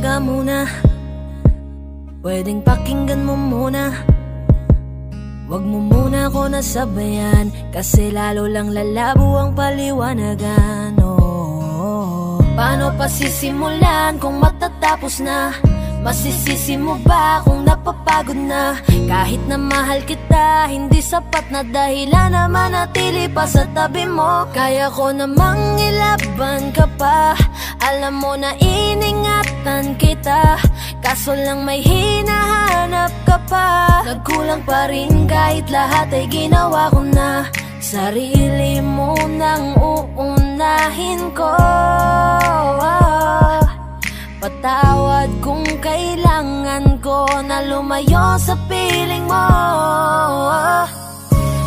teka muna, pwedeng pakinggan mo muna. Wag mo muna ako nasabayan, kasi lalo lang lalabo ang paliwanagan. Paano pa sisimulan kung matatapos na? Masisisi mo ba kung napapagod na? Kahit na mahal kita, hindi sapat na dahilan na manatili pa sa tabi mo. Kaya ko namang ilaban ka pa, alam mo na iningatan kita, kaso lang may hinahanap ka pa. Nagkulang pa rin kahit lahat ay ginawa ko na. Sarili mo nang uunahin ko. Patawad kung kailangan ko na lumayo sa piling mo.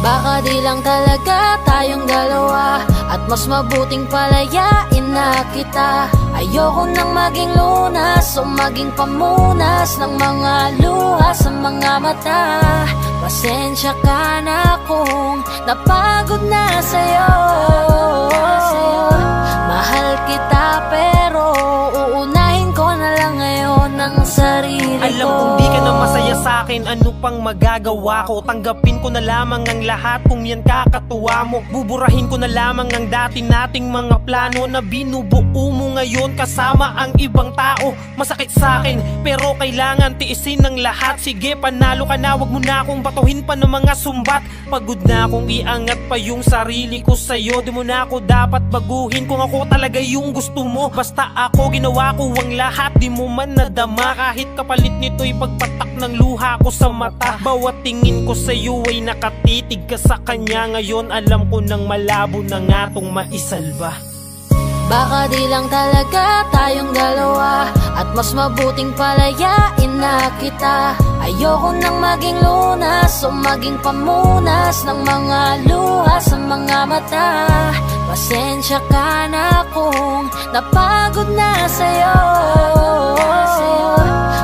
Baka di lang talaga tayong dalawa, at mas mabuting palayain na kita. Ayoko nang maging lunas o maging pamunas ng mga luha sa mga mata. Pasensya ka na kung napagod na sa'yo. Mahal kita pero uunahin ko na lang ngayon ang sarili ko. Alam kong di ka na masaya sa'kin, ano pang magagawa ko? Tanggapin ko na lamang ang lahat kung yan kakatuwa mo. Buburahin ko na lamang ang dati nating mga plano na binubuo mo ngayon kasama ang ibang tao. Masakit sa'kin pero kailangan tiisin ng lahat. Sige, panalo ka na, wag mo na akong batuhin pa ng mga sumbat. Pagod na akong iangat pa yung sarili ko sa'yo. Di mo na ako dapat baguhin kung ako talaga yung gusto mo. Basta ako ginawa ko ang lahat, di mo man nadama. Kahit kapalit nito'y pagpatak ng luha ko sa mata. Bawat tingin ko sa'yo ay nakatitig ka sa kanya. Ngayon alam ko nang malabo na nga tong maisalba. Baka di lang talaga tayong dalawa, at mas mabuting palayain na kita. Ayoko nang maging lunas o maging pamunas ng mga luha sa mga mata. Pasensya ka na kung napagod na sa'yo.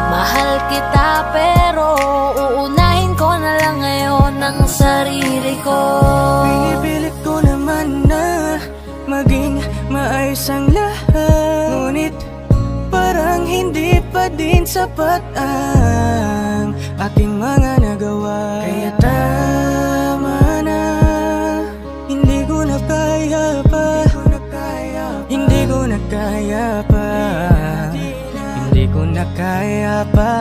Mahal kita pero uunahin ko na lang ngayon ang sarili ko. Pinipilit ko naman na maging maayos ang lahat, ngunit parang hindi pa din sapat ang ating mga nagawa. Kaya tama na, hindi ko na kaya pa, hindi ko na kaya pa, hindi ko na kaya pa.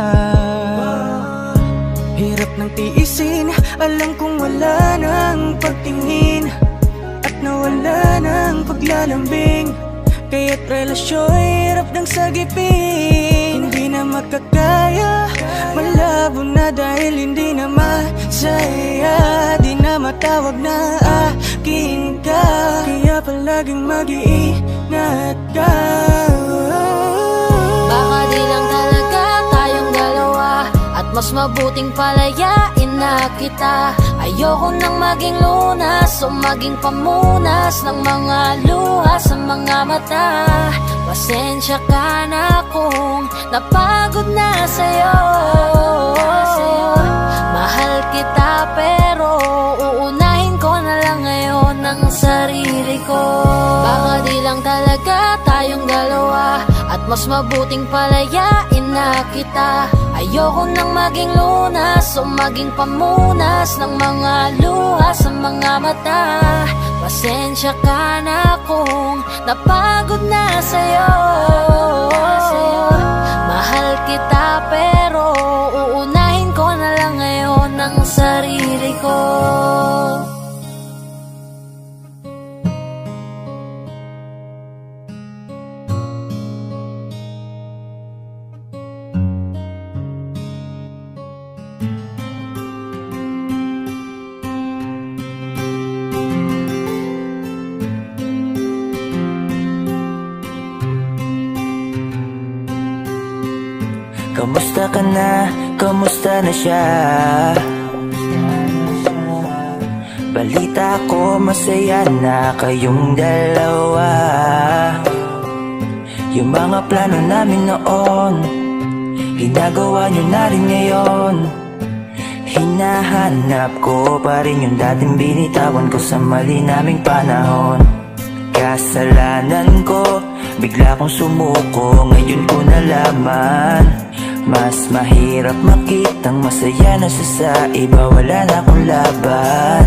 Hirap ng tiisin, alam kong wala nang pagtingin at nawala ng paglalambing. Kaya't relasyo'y hirap ng sagipin. Hindi na makakaya, malabo na dahil hindi na masaya. Di na matawag na akin ka, kaya palaging mag-iingat ka. Baka di lang talaga tayong dalawa, at mas mabuting palayain na kita. Ayoko nang maging lunas o maging pamunas ng mga luha sa mga mata. Pasensya ka na kung napagod na sa'yo. Mahal kita pero uunahin ko na lang ngayon ang sarili ko. Baka di lang talaga tayong dalawa, at mas mabuting palayain na kita. Ayoko nang maging lunas o maging pamunas ng mga luha sa mga mata. Pasensya ka na kung napagod na sa'yo. Mahal kita pero uunahin ko na lang ngayon ang sarili ko. Kamusta ka na? Kamusta na siya? Balita ko masaya na kayong dalawa. Yung mga plano namin noon, ginagawa nyo na rin ngayon. Hinahanap ko pa rin yung dating binitawan ko sa mali naming panahon. kasalanan ko. Bigla kong sumuko, ngayon ko nalaman. Mas mahirap makitang masaya na siya sa iba. Wala na akong laban.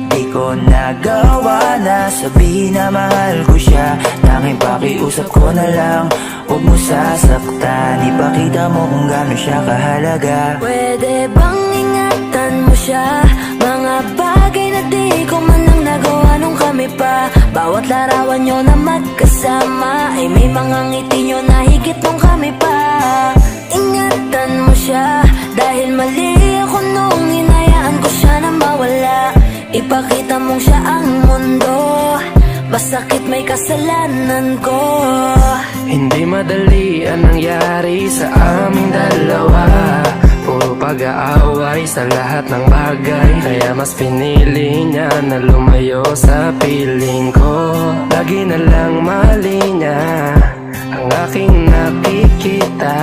Di ko nagawa na sabihin na mahal ko siya. Tanging pakiusap ko na lang, huwag mo sasaktan. Ipakita mo kung gano'n siya kahalaga. Pwede bang ingatan mo siya? Mga bagay na di ko man lang nagawa nung kami pa. Bawat larawan nyo na magkasama ay may mga ngiti nyo na higit nung kami pa. Ingatan mo siya dahil mali ako nung hinayaan ko siya na mawala. Ipakita mong siya ang mundo, masakit may kasalanan ko. Hindi madali ang nangyari sa aming dalawa. Puro pag-aaway sa lahat ng bagay, kaya mas pinili niya na lumayo sa piling ko. Lagi na lang mali niya ang aking nakikita.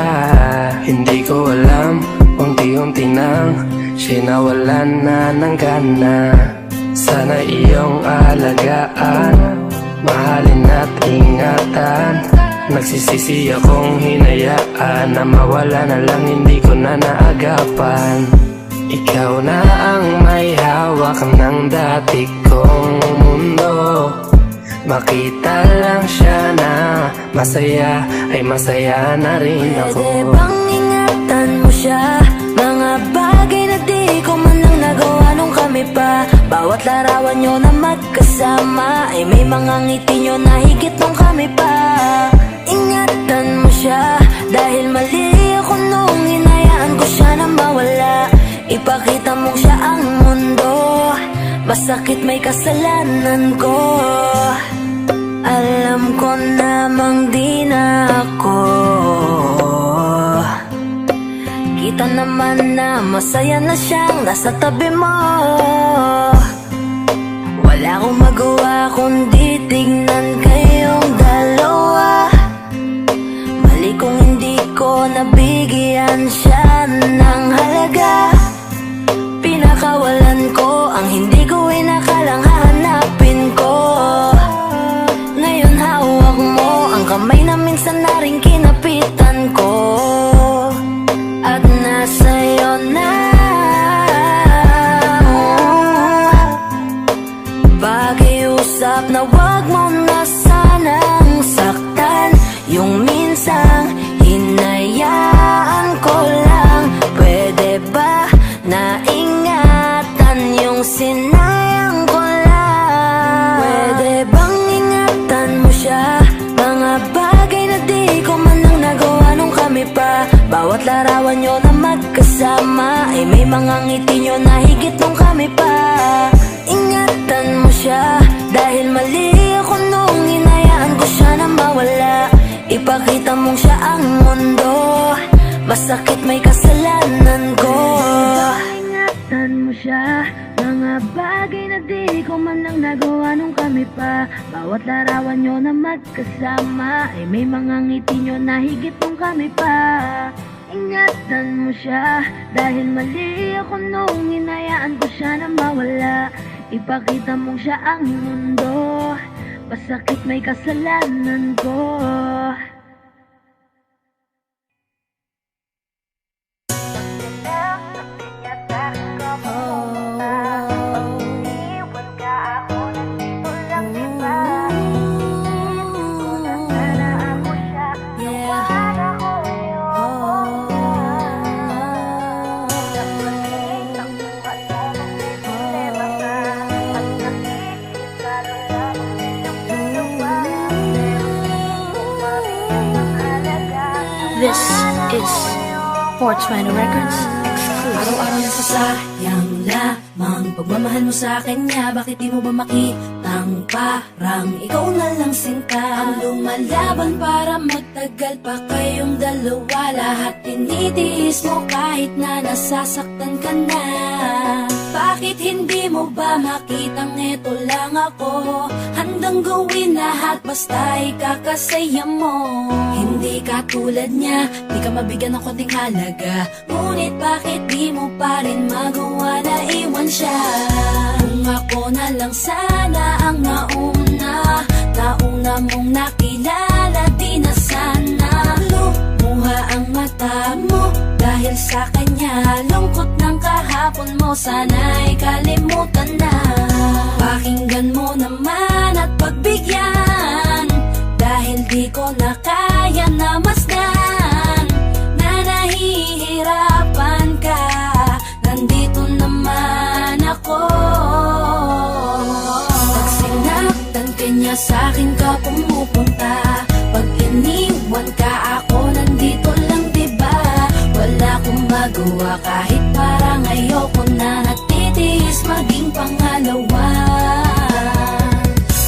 Hindi ko alam, unti-unti nang sinawalan na ng gana. Sana iyong alagaan, mahalin at ingatan. Nagsisisi akong hinayaan na mawala na lang, hindi ko na naagapan. Ikaw na ang may hawak ng dati kong mundo. Makita lang siya na masaya, ay masaya na rin ako. Pwede bang ingatan mo siya? Mga bagay na di ko man lang nagawa nung kami pa. Bawat larawan nyo na magkasama ay may mga ngiti nyo na higit nung kami pa. Ingatan mo siya dahil mali ako nung hinayaan ko siya na mawala. Ipakita mong siya ang mundo, masakit may kasalanan ko. Alam ko namang di na ako. Kita naman na masaya na siyang nasa tabi mo. Wala akong magawa kundi tignan kayong dalawa. Mali kung hindi ko nabigyan siya ng halaga. Pinakawalan ko ang hindi ko inakalang hahanapin ko. Ngayon hawak mo ang kamay na minsan na rin kinapitan ko. At nasa'yo na. Pakiusap na wag mo na sanang saktan. Yung minsang hinayaan ko lang. Pwede ba na ingatan yung sinayang ko lang? Pwede bang ingatan mo siya? Mga bagay na di ko man lang nagawa nung kami pa. Bawat larawan nyo na magkasama ay may mga ngiti nyo na higit nung kami pa. Ingatan mo siya dahil mali ako nung hinayaan ko siya na mawala. Ipakita mong siya ang mundo, masakit may kasalanan ko. Ingatan mo siya, mga bagay na di ko man lang nagawa nung kami pa. Bawat larawan nyo na magkasama ay may mga ngiti nyo na higit nung kami pa. Ingatan mo siya dahil mali ako nung hinayaan ko siya na mawala. Ipakita mong siya ang mundo, masakit may kasalanan ko. This is 420 Records exclusive. Araw-araw nasasayang lamang pagmamahal mo sa kanya. Bakit di mo ba makitang parang ikaw na lang sinta ang lumalaban para magtagal pa kayong dalawa? Lahat tinitiis mo kahit na nasasaktan ka na. Bakit hindi mo ba makitang eto lang ako? Handang gawin lahat basta ikakasaya mo. Hindi ka tulad niya, di ka mabigyan ng konting halaga. Ngunit bakit di mo pa rin magawa na iwan siya? Kung ako na lang sana ang nauna, una mong nakilala, di na sana lumuha ang mata mo dahil sa kanya. Lungkot ng kahapon mo, sana'y kalimutan na. Pakinggan mo naman at pagbigyan, dahil di ko na kaya na masdan na nahihirapan ka. Nandito naman ako. Pag sinaktan ka niya, sa'kin ka pumupunta. Pag iniwan ka, ako nandito lang, diba? Wala akong magawa kahit parang ayoko na. Natitiis maging pangalawa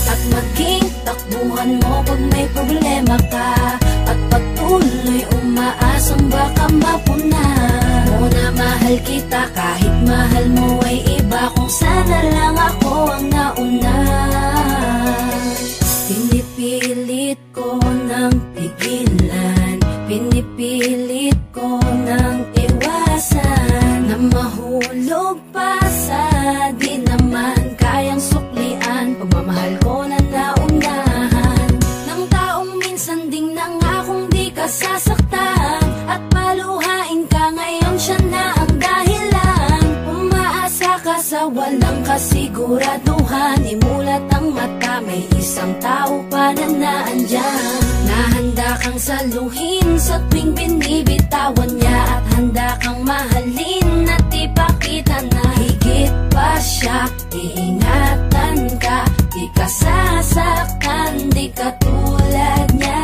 at maging takbuhan mo pag may problema ka, at patuloy umaasang baka mapuna mo na mahal kita kahit mahal mo ay iba. Kung sana lang ako ang nauna. Pinipilit ko ng pigilan, pinipilit ko ng iwasan, na mahulog pa sa di naman kayang suklian. Pagmamahal ko na naunahan ng taong minsan ding nangakong di ka sasaktan, at paluhain ka ngayon, siya na ang dahilan. Umaasa ka sa walang kasiguraduhan, imulat ang mata, may isang tao pa na naandyan. Nahanda kang saluhin sa tuwing binibitawan niya, at handa kang mahalin at ipakita na higit pa siya. Iingatan ka, di ka sasaktan, di ka tulad niya.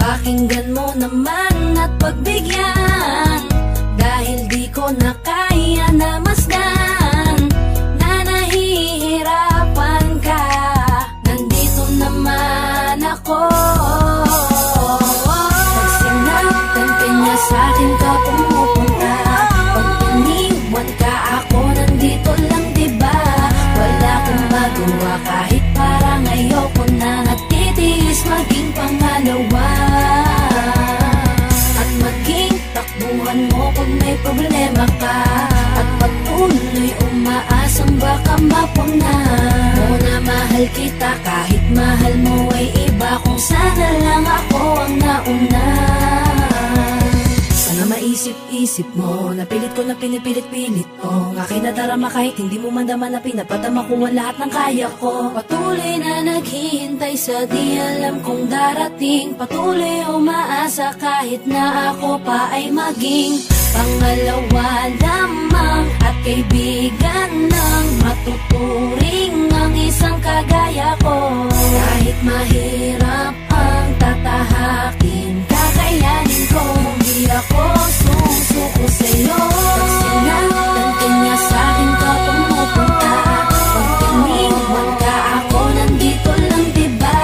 Pakinggan mo naman at pagbigyan, dahil di ko na kaya na masdan na nahihirapan ka. Nandito naman ako. Pag sinaktan ka niya, sa'kin ka pumupunta. Pag iniwan ka, ako nandito lang, diba? Wala akong magawa kahit parang ayoko na. Natitiis maging pangalawa at maging takbuhan mo pag may problema ka, at patuloy umaasang baka mapuna mo na mahal kita kahit mahal mo ay iba. Kung sana lang ako ang nauna. Sana maisip-isip mo, napilit ko na pinipilit-pilit ko ang aking nadarama kahit hindi mo mandama na pinapadama ko ang lahat ng kaya ko. Patuloy na naghihintay sa di alam kung darating, patuloy umaasa kahit na ako pa ay maging pangalawa lamang, at kaibigan ng matuturing ang isang kagaya ko. Kahit mahirap ang tatahakin, kakayanin ko. Hindi ako susuko sa'yo. Pag sinaktan ka niya, sa'kin ka pumupunta. Pag iniwan ka, ako nandito lang, diba?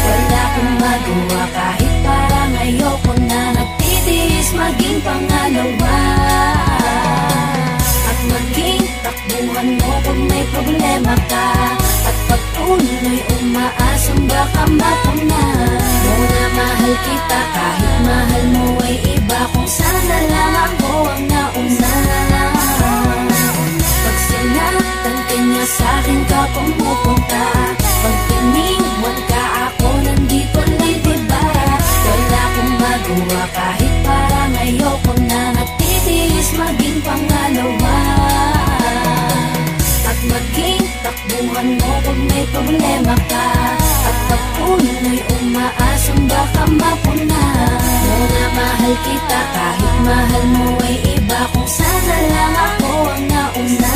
Wala akong magawa kahit parang ayoko na. Natitiis maging pangalawa at maging takbuhan mo pag may problema ka, at patuloy umaasang baka mapuna mo na mahal kita kahit mahal mo ay iba. Kung sana lang ako ang nauna. Pag sinaktan ka niya, sa'kin ka pumupunta. Pag iniwan ka, ako nandito lang, diba? Wala akong magawa kahit parang ayoko na. Natitiis maging pangalawa at maging takbuhan mo pag may problema ka, at patuloy umaasang baka mapuna mo na mahal kita kahit mahal mo ay iba. Kung sana lang ako ang nauna.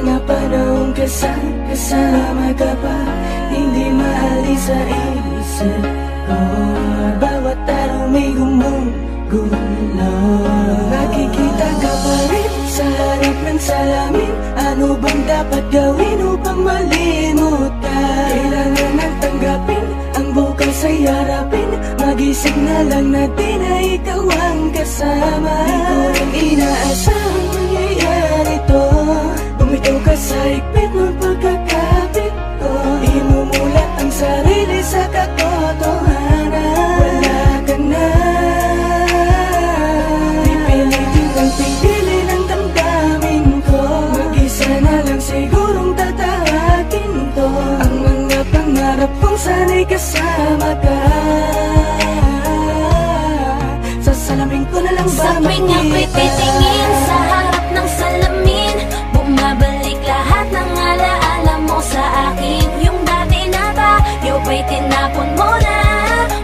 mga panahong kasama ka pa, hindi maalis sa isip ko. Bawat araw may gumugulo, nakikita ka pa rin sa harap ng salamin. Ano bang dapat gawin upang malimot ka? Kailangan nang tanggapin ang bukas ay harapin. Magising na lang natin na ikaw ang kasama. Di ko rin inaasahang mangyayari to. Bumitaw ka sa higpit ng pagkakapit ko. Imumulat ang sarili sa katotohanan. Wala ka na, pipilitin kang pipilin ang damdamin ko. Mag-isa na lang sigurong tatahakin to. Ang mga pangarap kong sana'y kasama ka. Sa salamin ko na lang ba Sa tuwing ako'y titingin sa harap ng salamin, bumabalik lahat ng alaala mo sa akin. Yung dati na tayo ba'y tinapon mo na?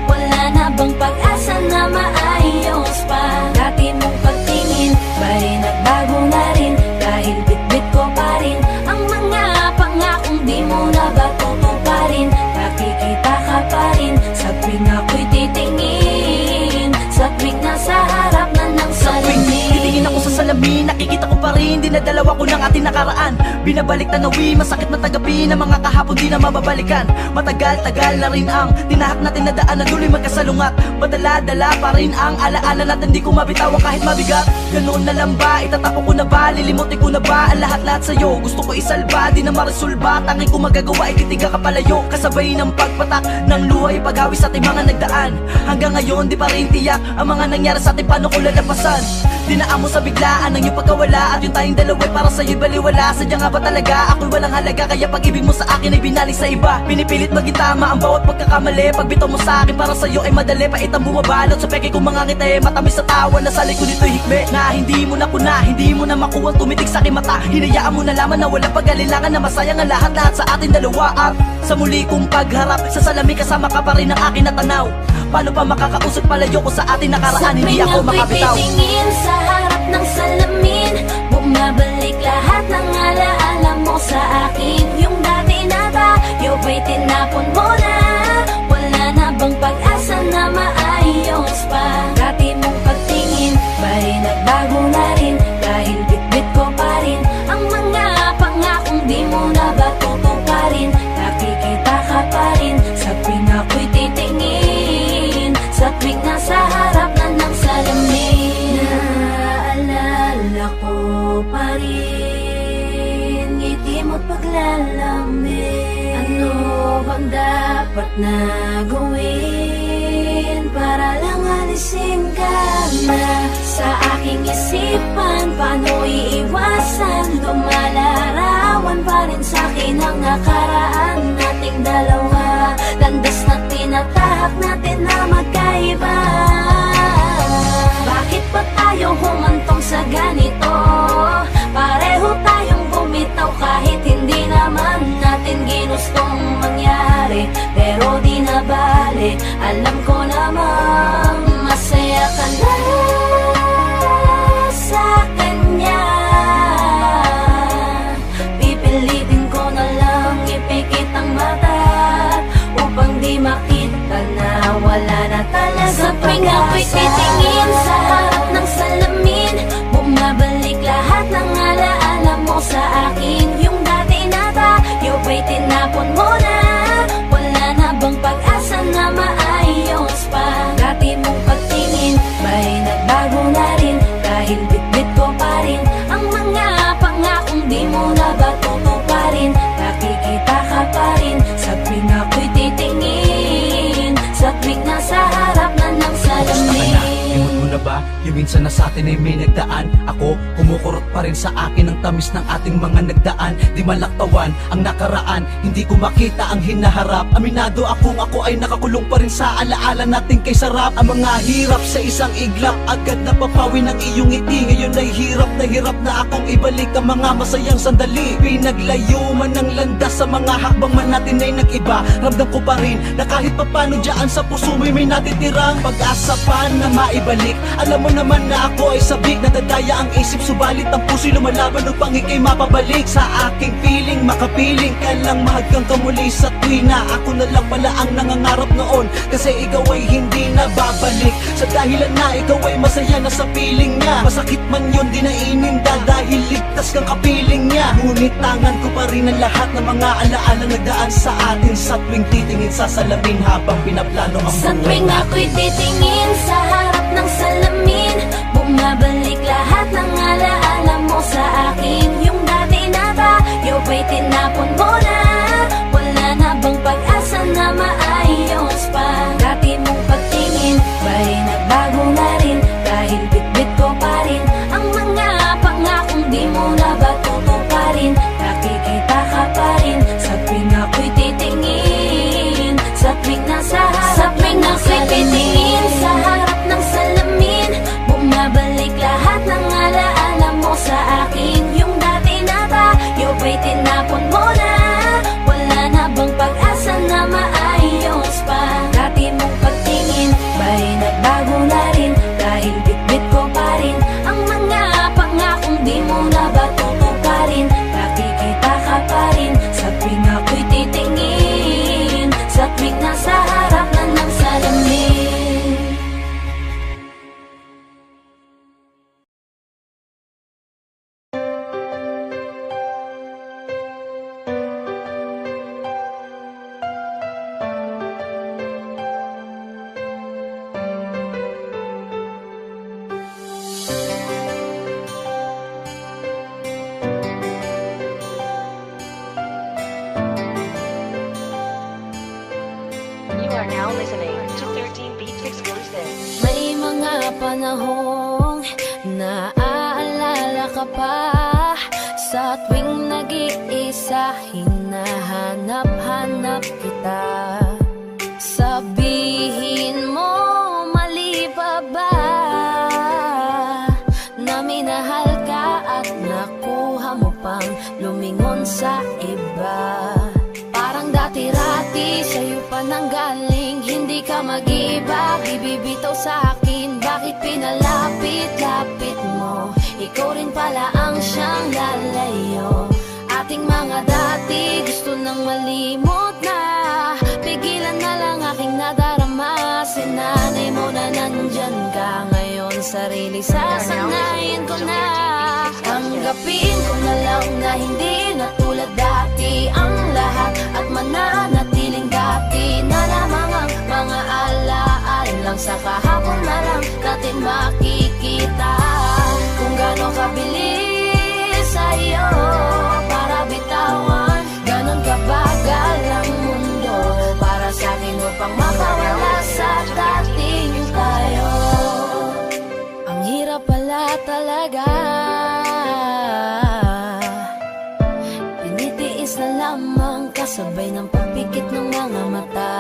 Wala na bang pag-asa na maayos pa? Dati mong pagtingin ba'y nagbago na rin? Dahil bitbit ko pa rin ang mga pangakong di mo na ba tutuparin? Nakikita ka pa rin sa tuwing ako'y titingin, sa tuwing nasa harap na ng salamin. Titingin ako sa salamin, nakikita ko pa rin dinadalawa ko ng ating nakaraan. Binabalik tanawi, masakit na tagapi ng mga kahapon di na mababalikan. Matagal-tagal na rin ang tinahak natin na daan na duloy magkasalungat. Madala-dala pa rin ang alaala natin, di ko mabitawan kahit mabigat. Ganoon na lang ba, itatapon ko na ba, lilimutin ko na ba ang lahat-lahat sa'yo? Gusto ko isalba, di na maresolba, tanging ko magagawa, ikitiga ka palayo. Kasabay ng pagpatak ng luhay, paghawi sa ating mga nagdaan. Hanggang ngayon, di pa rin tiyak ang mga nangyari sa ating, paano ko lalapasan? Dinaan mo sa biglaan ng iyong pagkawala, at yung tayong dalawa'y para sa'yo'y baliwala. Sadya nga ba talaga ako'y walang halaga, kaya pag-ibig mo sa akin ay binalik sa iba? Pinipilit maging tama ang bawat pagkakamali, pagbitaw mo sa akin para sa'yo ay madali. Paitang bumabalot sa peke kong mga ngiti, matamis sa tawa na sa likod nito'y hikme. Na hindi mo na kuna, hindi mo na makuha tumitig sa aking mata. Hinayaan mo na lamang na walang pag-alilangan, na masayang ang lahat-lahat sa ating dalawa. At sa muli kong pagharap sa salamin, kasama ka pa rin ang akin na tanaw. Paano pa makakausap palayo ko sa ating nakaraan, hindi ako makabitaw. Sa titingin sa harap ng salamin, bumabalik lahat ng alaala mo sa akin. Yung dati na tayo ba'y tinapon mo na? Wala na bang pag-asa na maayos pa? Dati mong pagtingin ba'y nagbago na rin? Dahil bitbit ko pa rin ang mga pangakong di mo na ba tutuparin? Nakikita ka pa rin sa tuwing ako'y titingin, sa tuwing nasa harap na ng salamin. Naalala ko pa rin ngiti mo't paglalambing. Ano bang dapat na gawin para lang alisin ka na sa aking isipan? Paano iiwasan? Lumalarawan pa rin sa'kin ang nakaraan nating dalawa. Landas na tinatahak natin na magkaiba. Bakit pa tayo humantong sa ganito? Pareho tayong bumitaw kahit hindi naman natin ginustong mangyari. Pero di na bale, alam ko namang masaya ka na sa kanya. Pipilitin ko na lang ipikit ang mata upang di makita na wala na talaga sa tuwing ako'y titingin sa harap ng salamin, bumabalik lahat ng alaala mo sa akin. Yung dati na tayo ba'y tinapon mo na? Wala na bang pag-asa na maayos pa? Dati mong pagtingin ba'y nagbago na rin? Dahil bitbit ko pa rin ang mga pangakong di mo na ba tutuparin? Nakikita ka pa rin sa tuwing ako'y titingin, sa tuwing nasa harap na ng salamin. Limot mo na ba? Yung minsan na sa atin ay may nagdaan. Ako, kumukurot pa rin sa akin ang tamis ng ating mga nagdaan. Di malaktawan ang nakaraan, hindi ko makita ang hinaharap. Aminado akong ako ay nakakulong pa rin sa alaala natin kay sarap. Ang mga hirap sa isang iglap, agad na papawi ng iyong ngiti. Ngayon ay hirap na akong ibalik ang mga masayang sandali. Pinaglayo man ng landas sa mga hakbang man natin ay nag-iba. Ramdam ko pa rin na kahit papano dyan sa puso may natitirang pag-asa pa na maibalik Alam mo naman na ako ay sabik, nadadaya ang isip, subalit ang puso'y lumalaban upang ika'y mapabalik sa aking feeling. Makapiling ka lang, mahagkang kamuli sa tuwina. Ako na lang pala ang nangangarap noon, kasi ikaw ay hindi na babalik. Sa dahilan na ikaw ay masaya na sa piling niya. Masakit man yun, di na ininda dahil ligtas kang kapiling niya. Ngunit tangan ko pa rin ang lahat ng mga alaala nagdaan sa atin. Sa tuwing titingin sa salamin habang pinaplano ang Sa buhay tuwing natin. ako'y titingin sa harap ng salamin, bumabalik lahat ng alaala mo sa akin. Yung dati na tayo ba'y tinapon mo na? Wala na bang pag-asa na maayos pa? Dati mong pagtingin ba'y nagbago na rin? Dahil bitbit ko pa rin ang mga pangakong di mo na ba tutuparin? Nakikita ka pa rin sa tuwing ako'y titingin, sa tuwing nasa harap ako'y titingin sa harap ng salamin, bumabalik lahat ng alaala mo sa akin. Yung dati na tayo ba'y tinapon mo na? Wala na bang pag-asa na maayos pa? Dati mong pagtingin ba'y nagbago na rin? Dahil bitbit ko pa rin ang mga pangakong di mo na ba tutuparin? Nakikita ka pa rin sa tuwing ako'y titingin, sa tuwing nasa harap na ng salamin. You are now listening to 13 Beats Exclusive. May mga panahong naaalala ka pa, sa tuwing nag-iisa hinahanap-hanap kita. Sabihin mo, mali pa ba na minahal ka at nakuha mo pang lumingon sa iba? Parang dati-rati sa'yo pa nanggaling, hindi ka mag-iba, bibibitaw sa akin. Bakit pinalapit-lapit mo? Ikaw rin pala ang siyang lalayo. Ating mga dati gusto nang malimot na, pigilan na lang aking nadarama. Sinanay mo na nandyan ka ngayon, sarili sasanayin ko na. Tanggapin ko na lang na hindi na tulad dati ang lahat, at mananatiling dati na lamang ang mga alaala lang. Sa kahapon na lang natin makikita kung gaano kabilis sa'yo para bitawan, ganon kabagal ang mundo para sa akin upang mapawala sa dating tayo. Ang hirap pala talaga, tinitiis na lamang kasabay ng pagpikit ng mga mata.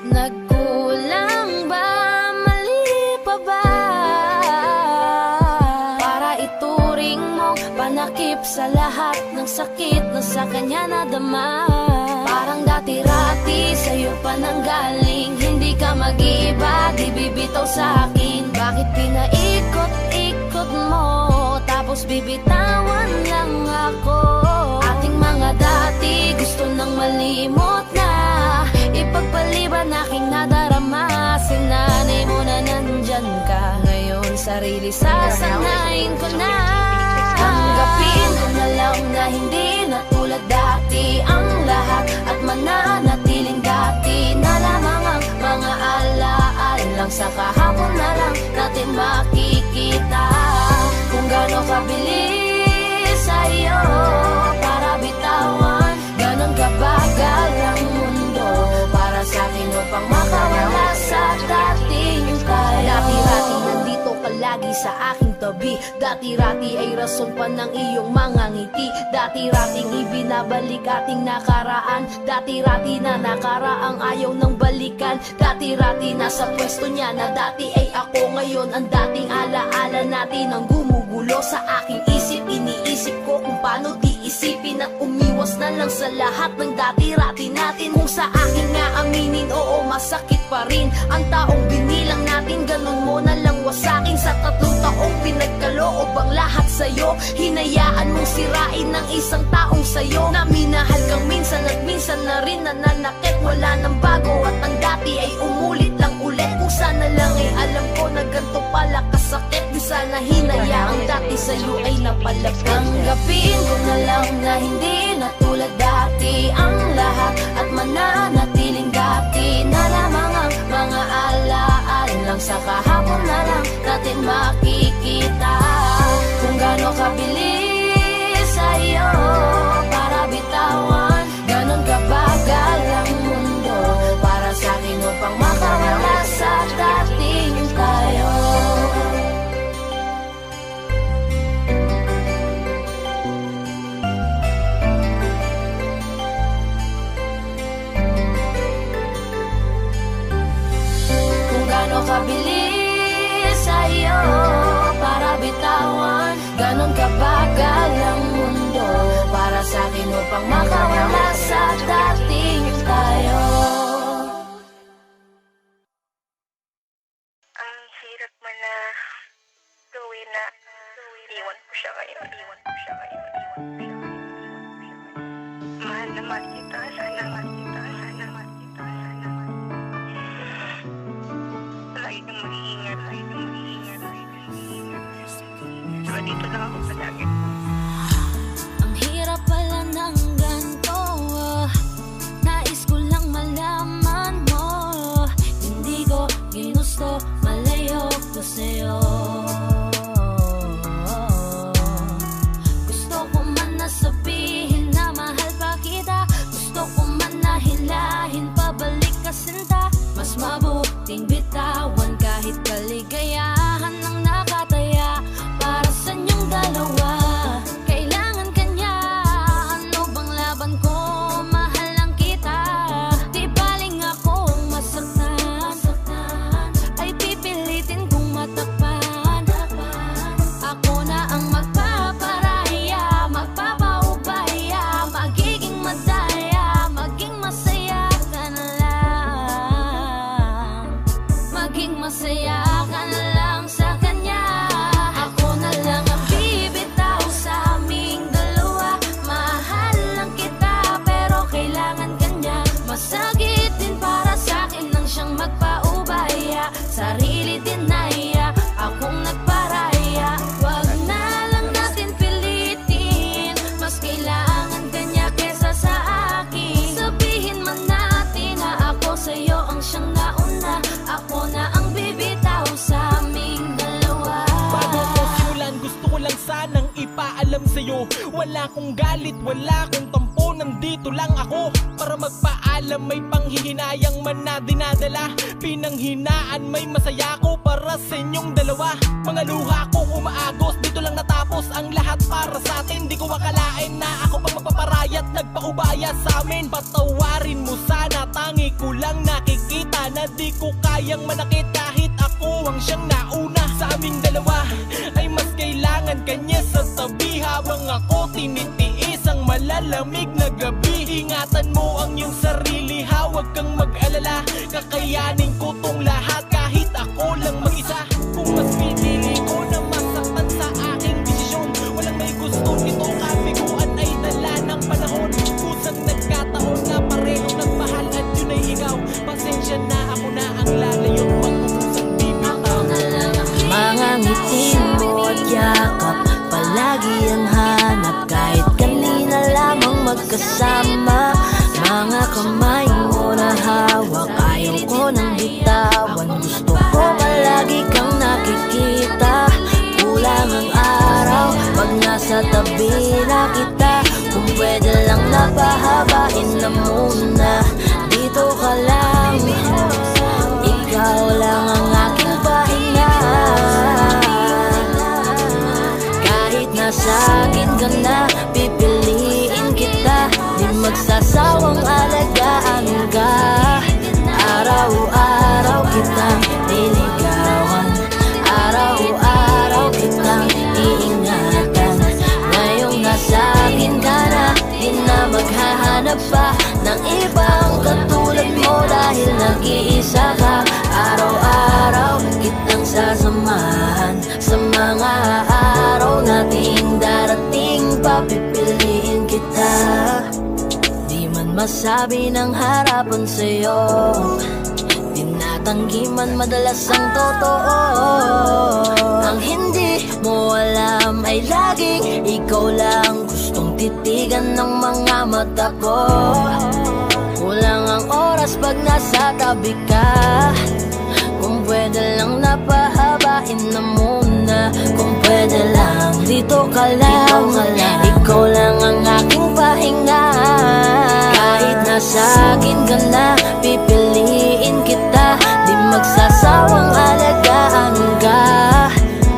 Nagkulang ba, mali pa ba, para ituring mong panakip sa lahat ng sakit na sa kanya nadama? Parang dati-rati sa'yo pa nanggaling, hindi ka mag-iba, di bibitaw sa akin. Bakit pinaikot-ikot mo, tapos bibitawan lang ako? Ating mga dati gusto nang malimot na, ipagpaliban aking nadarama. Sinanay mo na nandyan ka ngayon, sarili sasanayin ko na. Tanggapin ko na lang na hindi na tulad dati ang lahat, at mananatiling dati na lamang ang mga alaala lang. Sa kahapon na lang natin makikita kung gaano kabilis sa'yo para bitawan, ganon kabagal ang mundo para sa akin upang makawala sa dating tayo. Dati-rati nandito ka lagi sa aking tabi, dati-rati ay rason pa ng iyong mga ngiti. Dati-rating ibinabalik ating nakaraan, dati-rati na nakaraang ayaw ng balikan. Dati-rati nasa pwesto niya na dati ay ako, ngayon ang dating alaala natin ang gumugulo sa aking isip. Iniisip ko kung paano di isipin at umiwas na lang sa lahat ng dati-rati natin. Kung sa akin nga aminin, oo masakit pa rin ang taong binilang natin natin, ganun mo na lang wasakin. Sa 3 taong pinagkaloob ang lahat sa'yo, hinayaan mong sirain ng isang taong sa'yo, na minahal kang minsan at minsan na rin nananakit. Wala nang bago at ang dati ay umulit lang ulit. Kung sana lang ay alam ko na ganito pala kasakit, di sana hinayaang dati sa'yo ay napalapit. Tanggapin ko na lang na hindi na tulad dati ang lahat, at mananatiling dati na lamang ang mga alaala lang. Sa kahapon na lang natin makikita kung gaano kabilis sa'yo para bitawan, ganon kabagal ang mundo para sa'kin upang makawala sa dating tayo. Kabilis sa'yo para bitawan, ganon kabagal ang mundo para sa'kin upang makawala sa dating tayo. Ang hirap man na gawin na iwan ko siya ngayon. Mahal na mahal kita, sana mahal kita, sana mahal kita, sana mahal kita. Lagi kang mag-iingat. Saka dito lang ako palagi. Ang hirap pala ng ganito, nais ko lang malaman mo, hindi ko ginusto, malayo ko sa'yo. Gusto ko man na sabihin na mahal pa kita, gusto ko man na hilahin pabalik ka sinta. Mas mabuting bitawan kahit kaligayahan ang nakataya para sa inyong dalawa. Kailangan kanya, ano bang laban ko? Mahal lang kita, di baling akong masaktan, ay pipilitin kong matakpan. Ako na ang magpaparaya, magpapaubaya, magiging madaya, maging masaya ka na lang, maging masaya ka na lang sa kanya. Ako na lang ang bibitaw sa aming dalawa. Mahal lang kita pero kailangan kanya, masakit din para sa'kin nang siyang magpaubaya. Sarili dinaya, akong nagparaya. Wag na lang natin pilitin, mas kailangan kanya kesa sa akin. Sabihin man natin na ako sa'yo ang siyang nauna, ako na ang bibitaw sa aming dalawa. Bago ko simulan, gusto ko lang sanang ipaalam sa'yo, wala kong galit, wala kong tampo, nandito lang ako para magpaalam. May panghihinayang man na dinadala, pinanghinaan may masaya ko para sa inyong dalawa. Mga luha ko umaagos, dito lang natapos ang lahat para sa atin. Di ko akalain na ako pang magpaparayat, nagpaubaya sa amin. Patawarin mo sana, tangi ko lang nakikita na di ko kayang manakit kahit ako ang siyang nauna. Sa aming dalawa ay mas kailangan kanya sa tabi, habang ako tinitiis ang malalamig na gabi. Ingatan mo ang iyong sarili, huwag kang mag-alala, kakayanin ko tong lahat kahit ako lang mag-isa. Kung mas pinili ko na masaktan sa aking desisyon, walang may gusto nito, kabiguan ay dala ng panahon. Kusang nagkataon na pareho nagmahal at yun ay ikaw. Pasensya na, ako na ang lalayo, pag-usang di bitaw. Mga ngiti mo at yakap, palagi ang hanap, kahit kanina lamang magkasama. Mga kamay mo na hawak, ayaw ko nang bitawan. Gusto ko palagi kang nakikita, kulang ang araw pag nasa tabi na kita. Kung pwede lang napahabain na muna, dito ka lang, ikaw lang ang aking pahinga. Kahit nasa akin ka na, pipiliin kita, di magsasawang alagaan ka. Araw-araw kitang niligawan, araw-araw kitang iingatan. Ngayong nasa akin ka na, di na maghahanap pa ng ibang katulad. masabi ng harapan sa'yo. Tinatanggi man madalas ang totoo. Ang hindi mo alam ay laging ikaw lang gustong titigan ng mga mata ko. Kulang ang oras pag nasa tabi ka. Kung pwede lang napahabain na muna. Kung pwede lang dito ka lang. Ikaw lang ang aking pahinga. Kahit nasa akin ka na, pipiliin kita. Di magsasawang alagaan ka.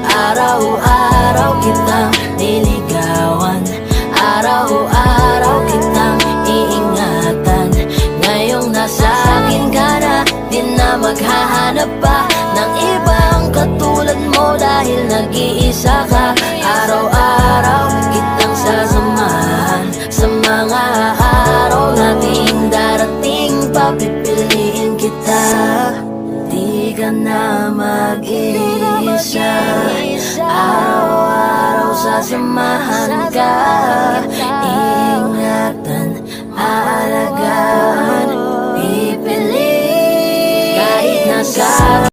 Araw-araw kitang niligawan. Araw-araw kitang iingatan. Ngayong nasa akin ka na, di na maghahanap pa ng ibang katulad mo. Dahil nag-iisa ka. Araw-araw kitang sasamahan sa mga araw nating darating. Papipiliin kita. Di ka na mag-iisa. Araw-araw sasamahan ka. Ingatan, aalagaan, pipiliin. Kahit nasa